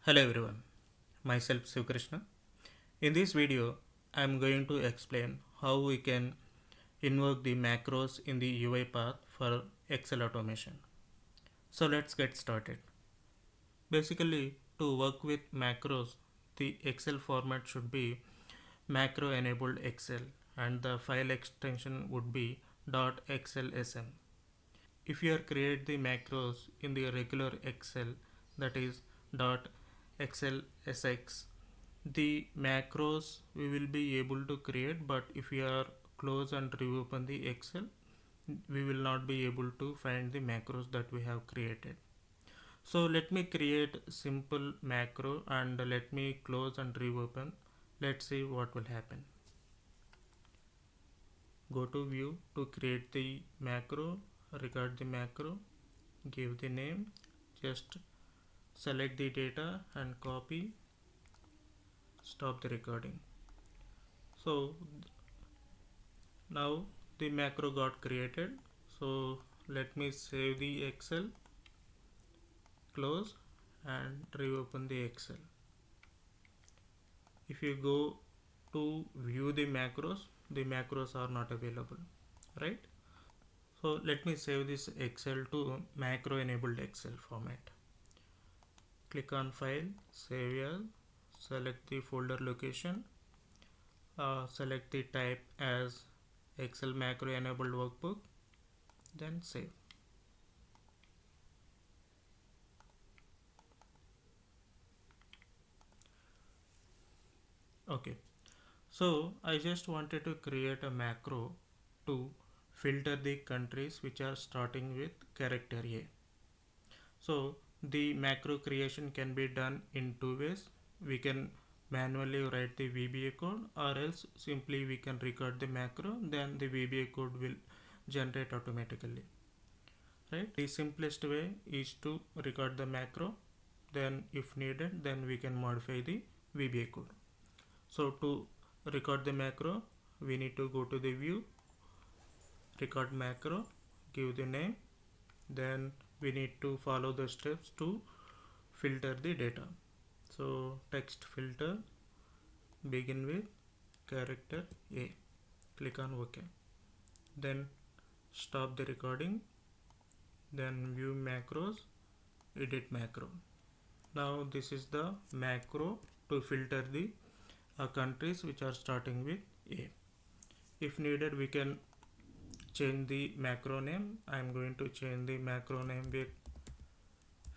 Hello everyone, myself Shiv Krishna. In this video, I am going to explain how we can invoke the macros in the UiPath for Excel automation. So let's get started. Basically, to work with macros, the Excel format should be macro enabled Excel and the file extension would be .xlsm. If you are create the macros in the regular Excel, that is .xlsx, the macros we will be able to create, but if we are close and reopen the Excel, we will not be able to find the macros that we have created. So let me create simple macro and let me close and reopen. Let's see what will happen. Go to view to create the macro, record the macro, give the name, just select the data and copy, stop the recording. So now the macro got created. So let me save the Excel, close and reopen the Excel. If you go to view the macros are not available, right? So let me save this Excel to macro enabled Excel format. Click on file, save as, select the folder location, select the type as Excel macro enabled workbook, then save. Okay, so I just wanted to create a macro to filter the countries which are starting with character A. So the macro creation can be done in two ways. We can manually write the VBA code, or else simply we can record the macro, then the VBA code will generate automatically. Right? The simplest way is to record the macro, then if needed, then we can modify the VBA code. So to record the macro, we need to go to the view, record macro, give the name, then we need to follow the steps to filter the data. So text filter, begin with character A, click on OK, then stop the recording, then view macros, edit macro. Now this is the macro to filter the countries which are starting with A. If needed, we can change the macro name. I am going to change the macro name with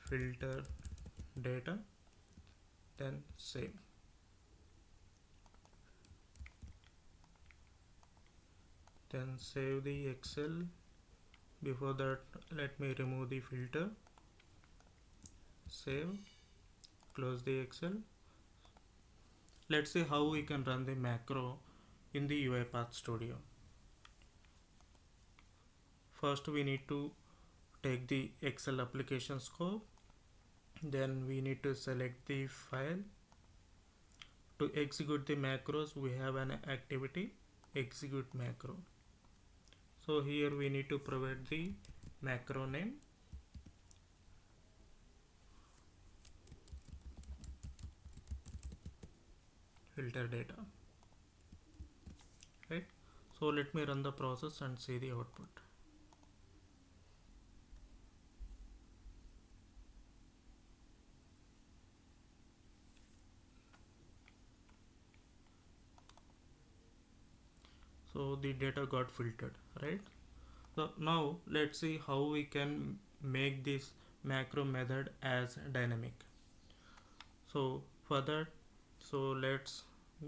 filter data, then save. Then save the Excel. Before that, let me remove the filter, save, close the Excel. Let's see how we can run the macro in the UiPath Studio. First, we need to take the Excel application scope, then we need to select the file. To execute the macros, we have an activity, execute macro. So here we need to provide the macro name, filter data, right? So let me run the process and see the output. So the data got filtered, right? So now let's see how we can make this macro method as dynamic. So for that, so let's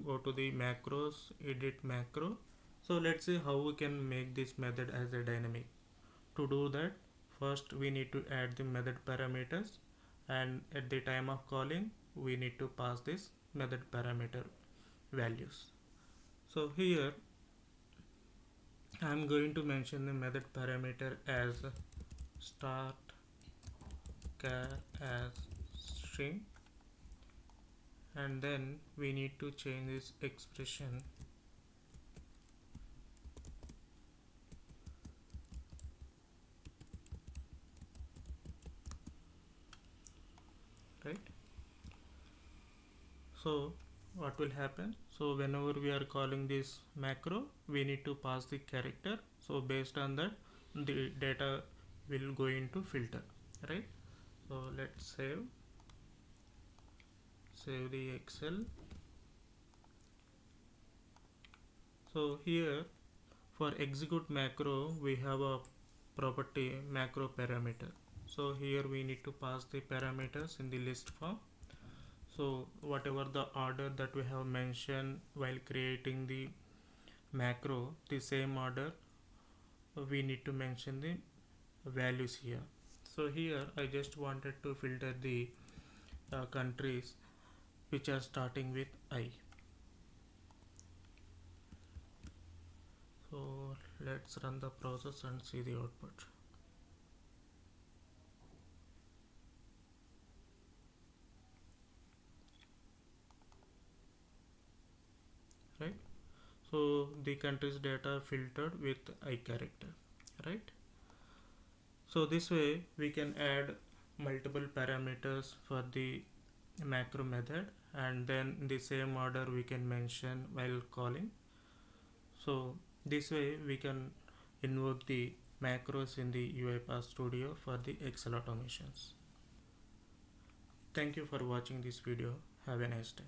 go to the macros, edit macro. So let's see how we can make this method as a dynamic. To do that, first we need to add the method parameters, and at the time of calling we need to pass this method parameter values. So here I am going to mention the method parameter as start char as string, and then we need to change this expression right. So what will happen, so whenever we are calling this macro, we need to pass the character. So based on that, the data will go into filter, right? So let's save the Excel. So here for execute macro, we have a property macro parameter. So here we need to pass the parameters in the list form. So whatever the order that we have mentioned while creating the macro, the same order we need to mention the values here. So here I just wanted to filter the countries which are starting with I. So let's run the process and see the output. Right? So the country's data filtered with I character, right? So this way we can add multiple parameters for the macro method, and then in the same order we can mention while calling. So this way we can invoke the macros in the UiPath Studio for the Excel automations. Thank you for watching this video. Have a nice day.